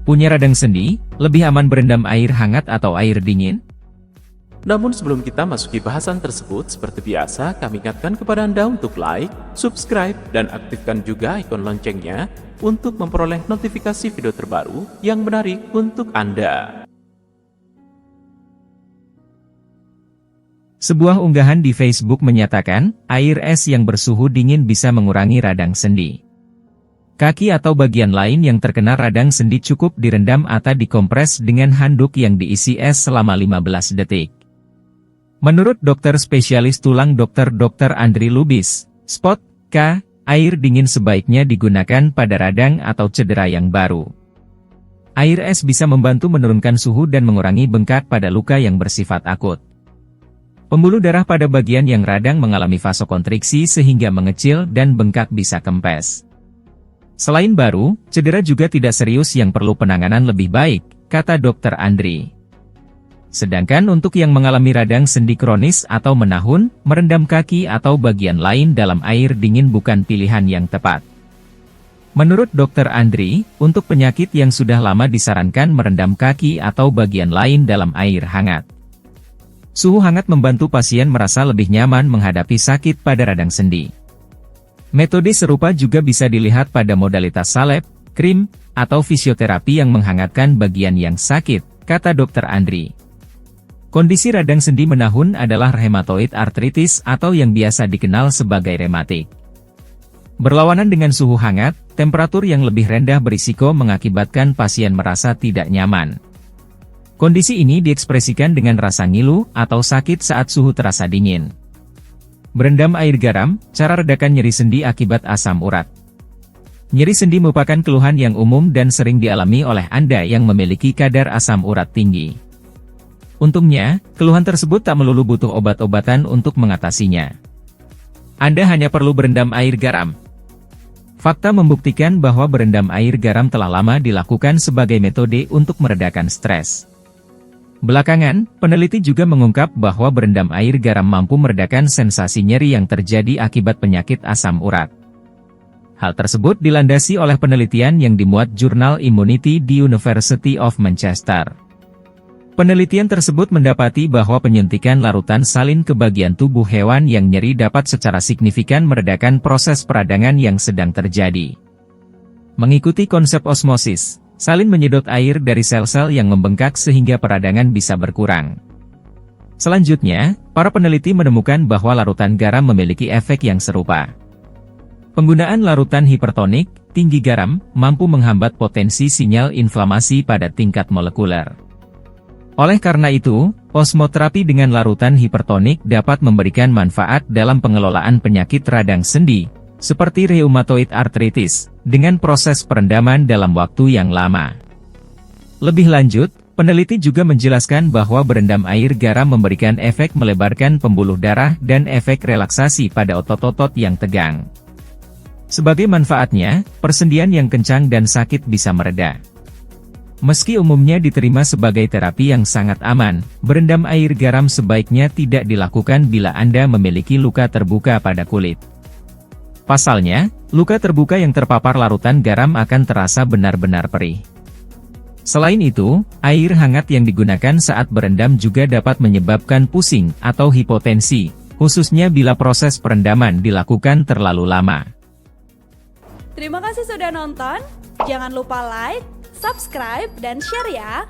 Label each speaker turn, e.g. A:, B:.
A: Punya radang sendi, lebih aman berendam air hangat atau air dingin?
B: Namun sebelum kita masuki bahasan tersebut, seperti biasa kami ingatkan kepada Anda untuk like, subscribe, dan aktifkan juga ikon loncengnya untuk memperoleh notifikasi video terbaru yang menarik untuk Anda.
A: Sebuah unggahan di Facebook menyatakan, air es yang bersuhu dingin bisa mengurangi radang sendi. Kaki atau bagian lain yang terkena radang sendi cukup direndam atau dikompres dengan handuk yang diisi es selama 15 detik. Menurut dokter spesialis tulang Dr. Andri Lubis, Spot K, air dingin sebaiknya digunakan pada radang atau cedera yang baru. Air es bisa membantu menurunkan suhu dan mengurangi bengkak pada luka yang bersifat akut. Pembuluh darah pada bagian yang radang mengalami vasokonstriksi sehingga mengecil dan bengkak bisa kempes. Selain baru, cedera juga tidak serius yang perlu penanganan lebih baik, kata Dr. Andri. Sedangkan untuk yang mengalami radang sendi kronis atau menahun, merendam kaki atau bagian lain dalam air dingin bukan pilihan yang tepat. Menurut Dr. Andri, untuk penyakit yang sudah lama disarankan merendam kaki atau bagian lain dalam air hangat. Suhu hangat membantu pasien merasa lebih nyaman menghadapi sakit pada radang sendi. Metode serupa juga bisa dilihat pada modalitas salep, krim, atau fisioterapi yang menghangatkan bagian yang sakit, kata Dr. Andri. Kondisi radang sendi menahun adalah rheumatoid arthritis atau yang biasa dikenal sebagai rematik. Berlawanan dengan suhu hangat, temperatur yang lebih rendah berisiko mengakibatkan pasien merasa tidak nyaman. Kondisi ini diekspresikan dengan rasa ngilu atau sakit saat suhu terasa dingin. Berendam air garam, cara redakan nyeri sendi akibat asam urat. Nyeri sendi merupakan keluhan yang umum dan sering dialami oleh Anda yang memiliki kadar asam urat tinggi. Untungnya, keluhan tersebut tak melulu butuh obat-obatan untuk mengatasinya. Anda hanya perlu berendam air garam. Fakta membuktikan bahwa berendam air garam telah lama dilakukan sebagai metode untuk meredakan stres. Belakangan, peneliti juga mengungkap bahwa berendam air garam mampu meredakan sensasi nyeri yang terjadi akibat penyakit asam urat. Hal tersebut dilandasi oleh penelitian yang dimuat jurnal Immunity di University of Manchester. Penelitian tersebut mendapati bahwa penyuntikan larutan salin ke bagian tubuh hewan yang nyeri dapat secara signifikan meredakan proses peradangan yang sedang terjadi. Mengikuti konsep osmosis, salin menyedot air dari sel-sel yang membengkak sehingga peradangan bisa berkurang. Selanjutnya, para peneliti menemukan bahwa larutan garam memiliki efek yang serupa. Penggunaan larutan hipertonik, tinggi garam, mampu menghambat potensi sinyal inflamasi pada tingkat molekuler. Oleh karena itu, osmoterapi dengan larutan hipertonik dapat memberikan manfaat dalam pengelolaan penyakit radang sendi, seperti rheumatoid arthritis, dengan proses perendaman dalam waktu yang lama. Lebih lanjut, peneliti juga menjelaskan bahwa berendam air garam memberikan efek melebarkan pembuluh darah dan efek relaksasi pada otot-otot yang tegang. Sebagai manfaatnya, persendian yang kencang dan sakit bisa mereda. Meski umumnya diterima sebagai terapi yang sangat aman, berendam air garam sebaiknya tidak dilakukan bila Anda memiliki luka terbuka pada kulit. Pasalnya, luka terbuka yang terpapar larutan garam akan terasa benar-benar perih. Selain itu, air hangat yang digunakan saat berendam juga dapat menyebabkan pusing atau hipotensi, khususnya bila proses perendaman dilakukan terlalu lama.
C: Terima kasih sudah nonton, jangan lupa like, subscribe, dan share ya!